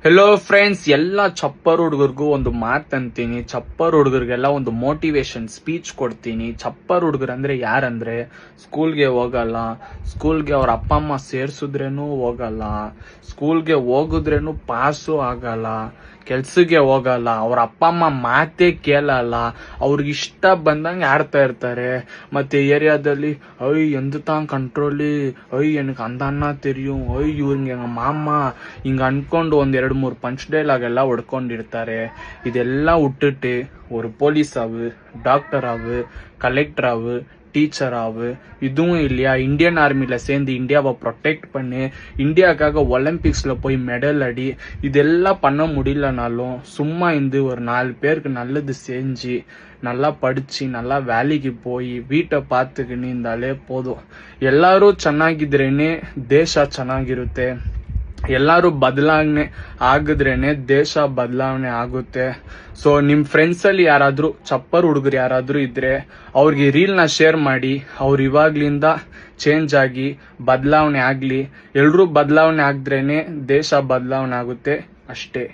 Hello friends, ಎಲ್ಲ ಚಪ್ಪರ್ ಹುಡುಗರಿಗೂ ಒಂದು ಮಾತಂತೀನಿ. ಚಪ್ಪರ್ ಹುಡುಗರಿಗೆಲ್ಲ ಒಂದು ಮೋಟಿವೇಶನ್ ಸ್ಪೀಚ್ ಕೊಡ್ತೀನಿ. ಚಪ್ಪರ್ ಹುಡುಗರು ಅಂದ್ರೆ ಯಾರಂದ್ರೆ ಸ್ಕೂಲ್ಗೆ ಹೋಗಲ್ಲ, ಸ್ಕೂಲ್ಗೆ ಅವ್ರ ಅಪ್ಪ ಅಮ್ಮ ಸೇರ್ಸುದ್ರೇನು ಹೋಗಲ್ಲ, ಸ್ಕೂಲ್ಗೆ ಹೋಗುದ್ರೇನು ಪಾಸು ಆಗಲ್ಲ, ಕೆಲ್ಸಕ್ಕೆ ಹೋಗಲ್ಲ, ಅವ್ರ ಅಪ್ಪ ಅಮ್ಮ ಮಾತೇ ಕೇಳಲ್ಲ, ಅವ್ರಿಗೆ ಇಷ್ಟ ಬಂದಂಗೆ ಆಡ್ತಾ ಇರ್ತಾರೆ. ಮತ್ತೆ ಏರಿಯಾದಲ್ಲಿ ಎಂತ ಕಂಟ್ರೋಲಿ, எனக்கு அந்த அண்ணா தெரியும், ಇವ್ರಿಗೆ ಮಾಮ ಹಿಂಗ ಅನ್ಕೊಂಡು ಒಂದ್ 2-3 ಪಂಚ್ ಡೈಲಾಗ್ ಎಲ್ಲ ಹೊಡ್ಕೊಂಡಿರ್ತಾರೆ. ಇದೆಲ್ಲ விட்டுட்டு ஒரு போலீஸ் ஆகு, டாக்டர் ஆகு, கலெக்டர் ஆகு, டீச்சர் ஆகு, இதுவும் இல்லையா இந்தியன் ஆர்மில சேர்ந்து இந்தியாவை ப்ரொடெக்ட் பண்ணு, இந்தியாவுக்காக ஒலிம்பிக்ஸ்ல போய் மெடல் அடி. இதெல்லாம் பண்ண முடியலனாலும் சும்மா இருந்து ஒரு 4 பேருக்கு நல்லது செஞ்சு நல்லா படிச்சு நல்லா வேலைக்கு போய் வீட்டை பார்த்துக்கின்னு இருந்தாலே போதும். ಎಲ್ಲರೂ ಚೆನ್ನಾಗಿದ್ರೇನೆ ದೇಶ ಚೆನ್ನಾಗಿರುತ್ತೆ. ಎಲ್ಲಾರು ಬದಲಾವಣೆ ಆಗಿದ್ರೇನೆ ದೇಶ ಬದಲಾವಣೆ ಆಗುತ್ತೆ. ಸೊ ನಿಮ್ ಫ್ರೆಂಡ್ಸ್ ಅಲ್ಲಿ ಯಾರಾದ್ರೂ ಚಪ್ಪರ್ ಹುಡುಗರು ಯಾರಾದ್ರೂ ಇದ್ರೆ ಅವ್ರಿಗೆ ರೀಲ್ ನ ಶೇರ್ ಮಾಡಿ. ಅವ್ರು ಇವಾಗ್ಲಿಂದ ಚೇಂಜ್ ಆಗಿ ಬದಲಾವಣೆ ಆಗ್ಲಿ. ಎಲ್ರೂ ಬದಲಾವಣೆ ಆಗಿದ್ರೇನೆ ದೇಶ ಬದಲಾವಣೆ ಆಗುತ್ತೆ ಅಷ್ಟೇ.